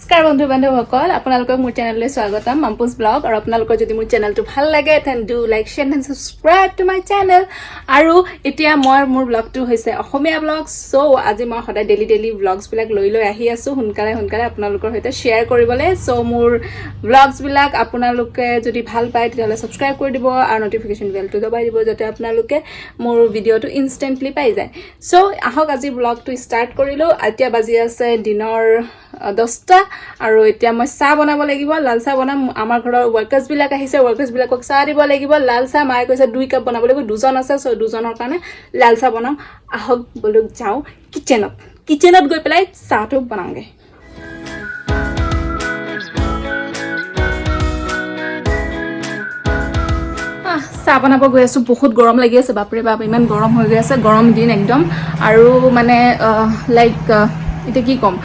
নমস্কাৰ বন্ধু বান্ধৱসকল আপোনালোকক মোৰ চেনেললৈ স্বাগতম মাম্পুছ ব্লগ আৰু আপোনালোকৰ যদি মোৰ চেনেলটো ভাল লাগে তেন do like share and subscribe to my channel আৰু এতিয়া মই মোৰ ব্লগটো হৈছে অসমীয়া ব্লগ সো আজি মই সদায় ডেইলি ব্লগছ বিলাক লৈ আহি আছো সোনকালে আপোনালোকৰ সৈতে শেয়াৰ কৰিবলৈ সো মোৰ ব্লগছ বিলাক আপোনালোকে যদি ভাল পায় তেতিয়াহলে সাবস্ক্ৰাইব কৰি দিব আৰু নটিফিকেশন বেলটো দবাই দিব যাতে আপোনালোকে মোৰ ভিডিঅটো ইনষ্টেন্টলি পাই যায় সো আহক আজি ব্লগটো ষ্টাৰ্ট কৰিলো এতিয়া বাজি আছে দিনৰ 10টা আৰু এতিয়া মই চাহ বনাব লাগিব লাল চাহ বনাম আমাৰ ঘৰৰ ওয়াৰ্কাৰ্স বিলাক আহিছে ওয়াৰ্কাৰ্স বিলাকক চাহ দিব লাগিব লাল চাহ মায়ে কৈছে 2 কাপ বনাব লাগিব দুজন আছে সো দুজনৰ কাৰণে লাল চাহ বনাম আহক বলক যাও কিচেনত গৈ পেলাই চাহটো বনাওগে চাহ বনাব গৈ আছো বহুত গৰম লাগি আছে বাপৰে বাপ ইমান গৰম হৈ গৈ আছে গৰম দিন একদম আৰু মানে লাইক এটা কি কম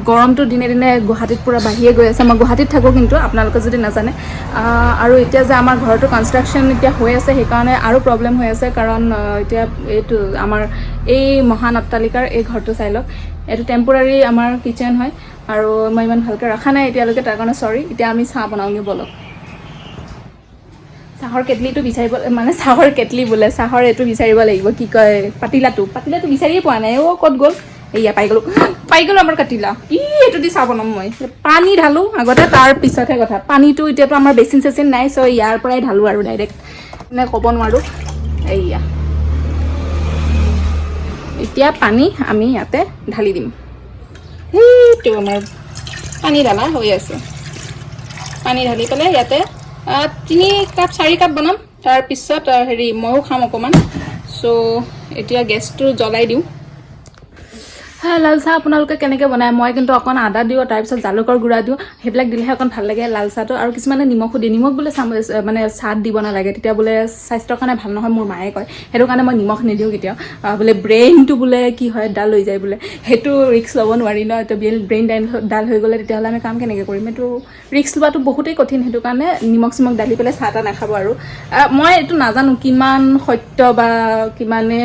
গৰমটো দিনে দিনে গুৱাহাটীত পুৰা বাঢ়িয়ে গৈ আছে মই গুৱাহাটীত থাকো কিন্তু আপোনালোকে যদি নাজানে আৰু এতিয়া যে আমাৰ ঘৰটো কনষ্ট্ৰাকচন এতিয়া হৈ আছে সেই কাৰণে আৰু প্ৰবলেম হৈ আছে কাৰণ এতিয়া এইটো আমাৰ এই মহান অট্টালিকাৰ এই ঘৰটো চাই লওক এইটো টেম্পৰাৰী আমাৰ কিচেন হয় আৰু মই ইমান ভালকৈ ৰাখা নাই এতিয়ালৈকে তাৰ কাৰণে সৰি এতিয়া আমি চাহ বনাওঁগে বলক চাহৰ কেটলিটো বিচাৰিব মানে চাহৰ কেটলি বোলে চাহৰ এইটো বিচাৰিব লাগিব কি কয় পাতিলাটো বিচাৰিয়ে পোৱা নাই ও ক'ত গ'ল এয়া পাই গ'লো আমাৰ কাটিলা এইটো দি চাহ বনাম মই পানী ঢালো আগতে তাৰ পিছতহে কথা পানীটো এতিয়াতো আমাৰ বেচিন চেচিন নাই চ' ইয়াৰ পৰাই ঢালো আৰু ডাইৰেক্ট মানে ক'ব নোৱাৰো এয়া এতিয়া পানী আমি ইয়াতে ঢালি দিম সেইটো আমাৰ পানী ঢালা হৈ আছে পানী ঢালি পেলাই ইয়াতে 3 কাপ 4 কাপ বনাম তাৰ পিছত হেৰি ময়ো খাম অকমান চ' এতিয়া গেছটো জ্বলাই দিওঁ লাল চাহ আপোনালোকে কেনেকৈ বনায় মই কিন্তু অকণ আদা দিওঁ তাৰপিছত জালুকৰ গুড়া দিওঁ সেইবিলাক দিলেহে অকণ ভাল লাগে লাল চাহটো আৰু কিছুমানে নিমখো দিয়ে নিমখ বোলে মানে চাহ দিব নালাগে তেতিয়া বোলে স্বাস্থ্যৰ কাৰণে ভাল নহয় মোৰ মায়ে কয় সেইটো কাৰণে মই নিমখ নিদিওঁ কেতিয়াও বোলে ব্ৰেইনটো বোলে কি হয় ডাল হৈ যায় বোলে সেইটো ৰিস্ক ল'ব নোৱাৰি ন তো ব্ৰেইন ডাল হৈ গ'লে তেতিয়াহ'লে আমি কাম কেনেকৈ কৰিম এইটো ৰিস্ক লোৱাটো বহুতেই কঠিন সেইটো কাৰণে নিমখ চিমখ ডালি পেলাই চাহ নাখাব আৰু মই এইটো নাজানো কিমান সত্য বা কিমানে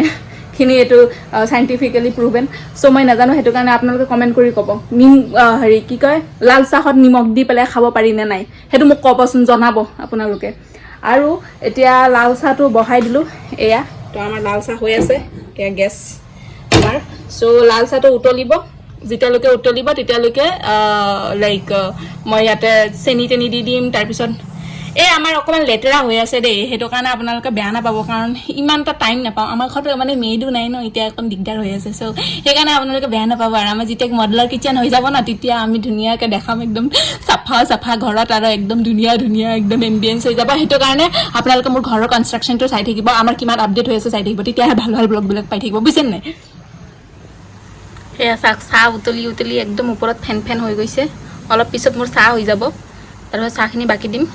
খিনি এইটো সাইন্টিফিক্যালি প্রুভেন সো মই নাজানো হেতু কাৰণে আপোনালোকে কমেন্ট কৰি ক'ব হেৰি কি কয় লাল চাহত নিমখ দি পেলাই খাব পাৰি নে নাই হেতু মোক ক'বচোন জনাব আপোনালোকে আৰু এতিয়া লাল চাহটো বহাই দিলো এয়া তো আমাৰ লাল চাহ হৈ আছে এয়া গেছ আমাৰ সো লাল চাহটো উতলিব যেতিয়ালৈকে উতলিব তেতিয়ালৈকে লাইক মই ইয়াতে চেনি টেনি দি দিম তাৰ পিছত এই আমাৰ অকমান লেটেৰা হৈ আছে দেই হেতু কাৰণে আপোনালোকে বেয়া নাপাব কাৰণ ইমানটা টাইম নাপাওঁ আমাৰ ঘৰটো মানে মেইডো নাই ন এতিয়া অকণ দিগদাৰ হৈ আছে সো সেইকাৰণে আপোনালোকে বেয়া নাপাব আৰু আমাৰ যেতিয়া মডেলাৰ কিচেন হৈ যাব না তেতিয়া আমি ধুনীয়াকৈ দেখাম একদম চাফা ঘৰত আৰু একদম ধুনীয়া একদম এম্বিয়েন্স হৈ যাব হেতু কাৰণে আপোনালোকে মোৰ ঘৰৰ কনষ্ট্ৰাকচনটো চাই থাকিব আমাৰ কিমান আপডেট হৈ আছে চাই থাকিব তেতিয়াহে ভাল ব্লগবিলাক পাই থাকিব বুজিছেন নাই এয়া চাহ উতলি একদম ওপৰত ফেন হৈ গৈছে অলপ পিছত মোৰ চাহ হৈ যাব তাৰপিছত চাহখিনি বাকি দিম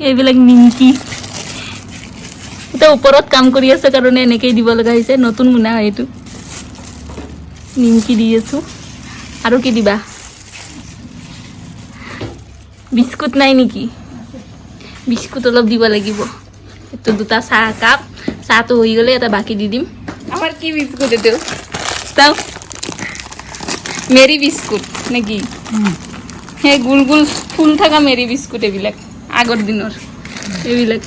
এইবিলাক নিমকি এটা ওপৰত কাম কৰি আছে কাৰণে এনেকৈ দিব লগা হৈছে নতুন মুনা এইটো নিমকি দি আছো আৰু কি দিবা বিস্কুট নাই নেকি বিস্কুট অলপ দিব লাগিব এইটো দুটা চাহ কাপ চাহটো হৈ গ'লে এটা বাকি দি দিম আমাৰ কি বিস্কুট এইটো চাও মেৰি বিস্কুট নেকি সেই গোল ফুল থকা মেৰি বিস্কুট এইবিলাক আগৰ দিনৰ এইবিলাক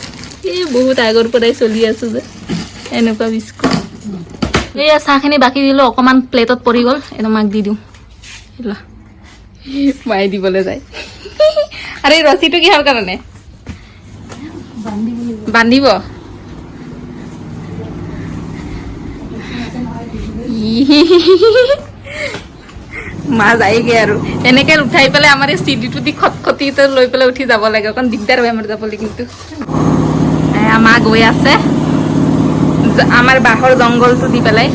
এই বহুত আগৰ পৰাই চলি আছো যে এনেকুৱা বিস্কুট এই চাহখিনি বাকি দিলো অকমান প্লেটত পৰি গ'ল এটা মাক দি দিওঁ মায়ে দিবলৈ যায় আৰে ৰছিটো কিহৰ কাৰণে বান্ধিব মা যায়গে আৰু এনেকৈ উঠাই পেলাই আমাৰ এই চিডিটো দি খটখটিটো লৈ পেলাই উঠি যাব লাগে অকণ দিগদাৰ হয় আমাৰ যাবলৈ কিন্তু মা গৈ আছে আমাৰ বাঁহৰ জংঘলটো দি পেলাই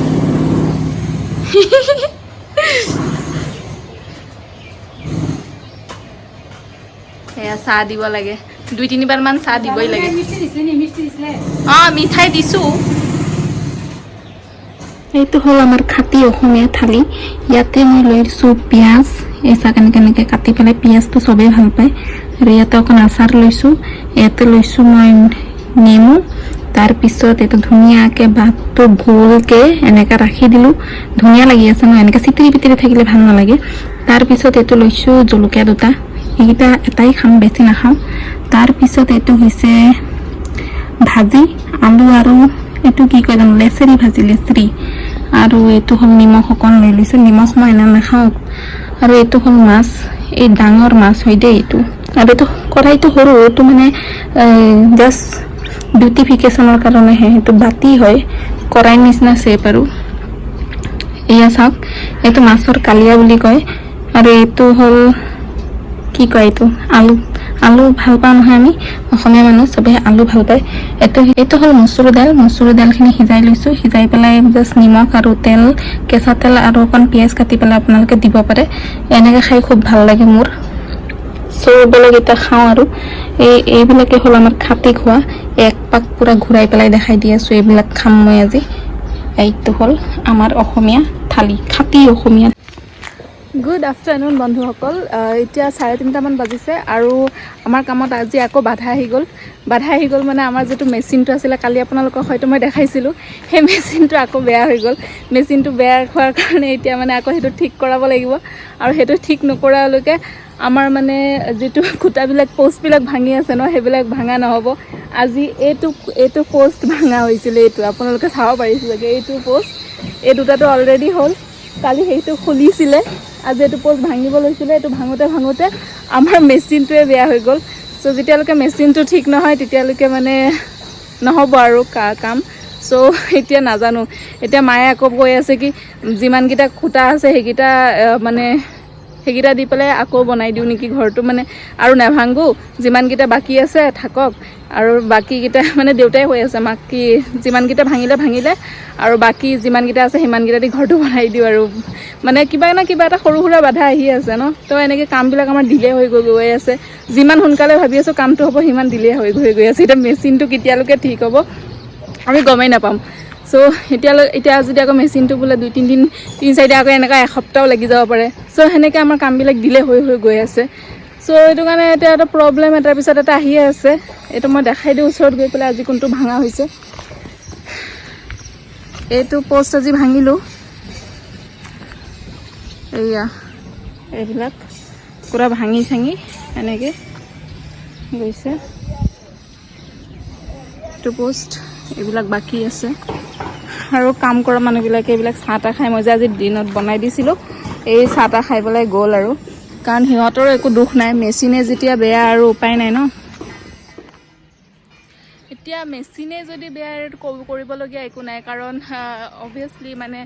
এয়া চাহ দিব লাগে 2-3 বাৰ মান চাহ দিবই লাগে মিঠাই দিছো এইটো হ'ল আমাৰ খাটি অসমীয়া থালি ইয়াতে মই লৈছো পিঁয়াজ এই চাহ কেনেকৈ কাটি পেলাই পিঁয়াজটো চবেই ভাল পায় আৰু ইয়াতে অকণ আচাৰ লৈছো ইয়াতে লৈছো মই নেমু তাৰ পিছত এইটো ধুনীয়াকৈ ভাতটো গোলকৈ এনেকৈ ৰাখি দিলোঁ ধুনীয়া লাগি আছে ন এনেকৈ চিটিৰি পিটিৰি থাকিলে ভাল নালাগে তাৰ পিছত এইটো লৈছোঁ জলকীয়া দুটা এইকেইটা এটাই খাম বেছি নাখাওঁ তাৰ পিছত এইটো হৈছে ভাজি আলু আৰু এইটো কি কয় জানো লেচেৰি ভাজি লেচেৰি আৰু এইটো হ'ল নিমখ অকণ লৈ লৈছোঁ নিমখ মই এনে নাখাওঁ আৰু এইটো হ'ল মাছ এই ডাঙৰ মাছ হয় দেই এইটো আৰু এইটো কড়াইটো সৰু এইটো মানে জাষ্ট বিউটিফিকেশ্যনৰ কাৰণেহে এইটো বাতি হয় কড়াইৰ নিচিনা শ্বেপ আৰু এয়া চাওক এইটো মাছৰ কালিয়া বুলি কয় আৰু এইটো হ'ল কি কয় এইটো আলু আলু ভাল পাওঁ নহয় আমি অসমীয়া মানুহ চবে আলু ভাল পায় এইটো হ'ল মচুৰ দালখিনি সিজাই লৈছোঁ সিজাই পেলাই জাষ্ট নিমখ আৰু তেল কেঁচা তেল আৰু অকণ পিঁয়াজ কাটি পেলাই আপোনালোকে দিব পাৰে এনেকৈ খাই খুব ভাল লাগে মোৰ চববিলাক এতিয়া খাওঁ আৰু এইবিলাকে হ'ল আমাৰ খাটি খোৱা এক পাক পূৰা ঘূৰাই পেলাই দেখাই দি আছোঁ এইবিলাক খাম মই আজি এইটো হ'ল আমাৰ অসমীয়া থালি খাটি অসমীয়া গুড আফটাৰনুন বন্ধুসকল এতিয়া 3:30মান বাজিছে আৰু আমাৰ কামত আজি আকৌ বাধা আহি গ'ল মানে আমাৰ যিটো মেচিনটো আছিলে কালি আপোনালোকক হয়তো মই দেখাইছিলোঁ সেই মেচিনটো আকৌ বেয়া হৈ গ'ল মেচিনটো বেয়া হোৱাৰ কাৰণে এতিয়া মানে আকৌ সেইটো ঠিক কৰাব লাগিব আৰু সেইটো ঠিক নকৰালৈকে আমাৰ মানে যিটো খুঁটাবিলাক পোষ্টবিলাক ভাঙি আছে ন সেইবিলাক ভাঙা নহ'ব আজি এইটো পোষ্ট ভাঙা হৈছিলে এইটো আপোনালোকে চাব পাৰিছে চাগে এইটো পোষ্ট এই দুটাটো অলৰেডি হ'ল কালি সেইটো খুলিছিলে আজি এইটো পোষ্ট ভাঙিব লৈছিলে এইটো ভাঙোতে আমাৰ মেচিনটোৱে বেয়া হৈ গ'ল চ' যেতিয়ালৈকে মেচিনটো ঠিক নহয় তেতিয়ালৈকে মানে নহ'ব আৰু কাম চ' এতিয়া নাজানো এতিয়া মায়ে আকৌ কৈ আছে কি যিমানকেইটা খুঁটা আছে সেইকেইটা দি পেলাই আকৌ বনাই দিওঁ নেকি ঘৰটো মানে আৰু নাভাঙো যিমানকেইটা বাকী আছে থাকক আৰু বাকীকেইটা মানে দেউতাই কৈ আছে মাক কি যিমানকেইটা ভাঙিলে আৰু বাকী যিমানকেইটা আছে সিমানকেইটা দি ঘৰটো বনাই দিওঁ আৰু মানে কিবা না কিবা এটা সৰু সুৰা বাধা আহি আছে ন তো এনেকৈ কামবিলাক আমাৰ ডিলে হৈ গৈ আছে যিমান সোনকালে ভাবি আছোঁ কামটো হ'ব সিমান ডিলে হৈ গৈ আছে এতিয়া মেচিনটো কেতিয়ালৈকে ঠিক হ'ব আমি গমেই নাপাম চ' এতিয়া যদি আকৌ মেচিনটো বোলে 2-3 দিন 3-4 আকৌ এনেকুৱা এসপ্তাহও লাগি যাব পাৰে চ' সেনেকৈ আমাৰ কামবিলাক ডিলে হৈ গৈ আছে চ' এইটো কাৰণে এতিয়া এটা প্ৰব্লেম এটাৰ পিছত এটা আহিয়ে আছে এইটো মই দেখাই দিওঁ ওচৰত গৈ পেলাই আজি কোনটো ভাঙা হৈছে এইটো পোষ্ট আজি ভাঙিলোঁ এইবিলাক পূৰা ভাঙি এনেকৈ গৈছে এইটো পোষ্ট এইবিলাক বাকী আছে আৰু কাম কৰা মানুহবিলাকে এইবিলাক চাহ তাহ খাই মই যে আজি দিনত বনাই দিছিলোঁ এই চাহ তাহ খাই পেলাই গ'ল আৰু কাৰণ সিহঁতৰো একো দুখ নাই মেচিনে যেতিয়া বেয়া আৰু উপায় নাই ন এতিয়া মেচিনে যদি বেয়া কৰিবলগীয়া একো নাই কাৰণ অবভিয়াছলি মানে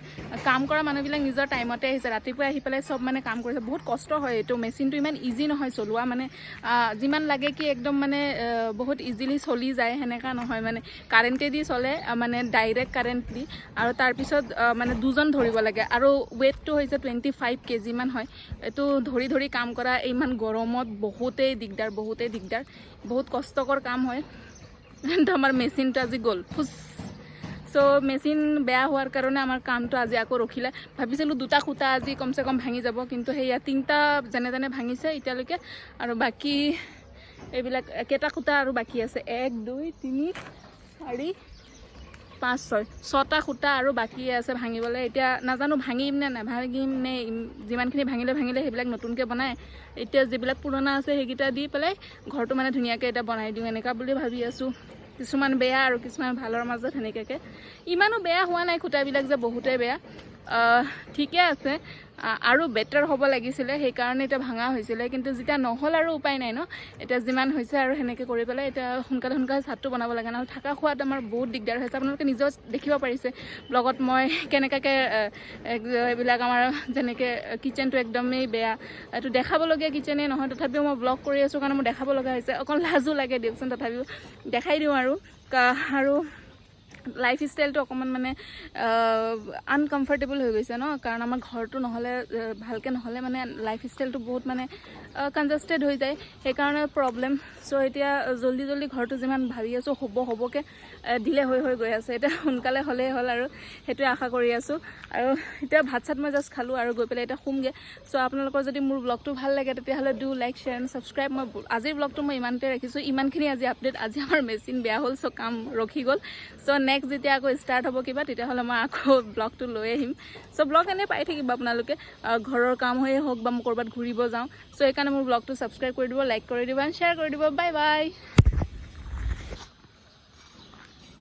কাম কৰা মানুহবিলাক নিজৰ টাইমতে আহিছে ৰাতিপুৱা আহি পেলাই চব মানে কাম কৰিছে বহুত কষ্ট হয় এইটো মেচিনটো ইমান ইজি নহয় চলোৱা মানে যিমান লাগে কি একদম মানে বহুত ইজিলি চলি যায় সেনেকুৱা নহয় মানে কাৰেণ্টেদি চলে মানে ডাইৰেক্ট কাৰেণ্ট দি আৰু তাৰপিছত মানে দুজন ধৰিব লাগে আৰু ৱেইটটো হৈছে 25 kg মান হয় এইটো ধৰি কাম কৰা ইমান গৰমত বহুতেই দিগদাৰ বহুত কষ্টকৰ কাম হয় কিন্তু আমাৰ মেচিনটো আজি গ'ল চ' মেচিন বেয়া হোৱাৰ কাৰণে আমাৰ কামটো আজি আকৌ ৰখিলে ভাবিছিলোঁ 2টা খুঁটা আজি কমচে কম ভাঙি যাব কিন্তু সেয়া 3টা যেনে ভাঙিছে এতিয়ালৈকে আৰু বাকী এইবিলাক কেইটা খুঁটা আৰু বাকী আছে 1 2 3 4 5 6টা খুঁটা আৰু বাকী আছে ভাঙিবলৈ এতিয়া নাজানো ভাঙিম নে নাভাঙিম নে যিমানখিনি ভাঙিলে সেইবিলাক নতুনকৈ বনাই এতিয়া যিবিলাক পুৰণা আছে সেইকেইটা দি পেলাই ঘৰটো মানে ধুনীয়াকৈ এতিয়া বনাই দিওঁ এনেকুৱা বুলি ভাবি আছোঁ কিছুমান বেয়া আৰু কিছুমান ভালৰ মাজত সেনেকৈ ইমানো বেয়া হোৱা নাই খুঁটাবিলাক যে বহুতেই বেয়া ঠিকে আছে আৰু বেটাৰ হ'ব লাগিছিলে সেইকাৰণে এতিয়া ভাঙা হৈছিলে কিন্তু যেতিয়া নহ'ল আৰু উপায় নাই ন এতিয়া যিমান হৈছে আৰু সেনেকৈ কৰি পেলাই এতিয়া সোনকালে ছাদটো বনাব লাগে নহ'লে থকা খোৱাত আমাৰ বহুত দিগদাৰ হৈছে আপোনালোকে নিজেও দেখিব পাৰিছে ব্লগত মই কেনেকুৱাকৈ এইবিলাক আমাৰ যেনেকৈ কিচেনটো একদমেই বেয়া এইটো দেখাবলগীয়া কিচেনেই নহয় তথাপিও মই ব্লগ কৰি আছোঁ কাৰণে মোৰ দেখাব লগা হৈছে অকণ লাজো লাগে দিয়কচোন তথাপিও দেখাই দিওঁ আৰু লাইফ ষ্টাইলটো অকণমান মানে আনকমফৰ্টেবল হৈ গৈছে ন, কাৰণ আমাৰ ঘৰটো নহ'লে ভালকৈ নহ'লে মানে লাইফ ষ্টাইলটো বহুত মানে কনজাষ্টেড হৈ যায়, সেইকাৰণে প্ৰব্লেম। চ' এতিয়া জল্দি জল্দি ঘৰটো যিমান ভাবি আছোঁ হ'বকৈ দিলে হৈ গৈ আছে, এতিয়া সোনকালে হ'লেই হ'ল আৰু সেইটোৱে আশা কৰি আছোঁ। আৰু এতিয়া ভাত চাত মই জাষ্ট খালোঁ আৰু গৈ পেলাই এতিয়া শুমগৈ। চ' আপোনালোকৰ যদি মোৰ ব্লগটো ভাল লাগে তেতিয়াহ'লে do like share and subscribe. মই আজিৰ ব্লগটো মই ইমানতে ৰাখিছোঁ, ইমানখিনি আজি আপডেট। আজি আমাৰ মেচিন বেয়া হ'ল, চ' কাম ৰখি গ'ল। চ' নেক্সট যেতিয়া আকৌ ষ্টাৰ্ট হ'ব কিবা, তেতিয়াহ'লে মই আকৌ ব্লগটো লৈ আহিম। চ' ব্লগ এনেই পাই থাকিব আপোনালোকে, ঘৰৰ কাম হৈয়ে হওক বা মই ক'ৰবাত ঘূৰিব যাওঁ। চ' সেইকাৰণে মোৰ ব্লগটো ছাবস্ক্ৰাইব কৰি দিব, লাইক কৰি দিব এণ্ড শ্বেয়াৰ কৰি দিব। Bye bye.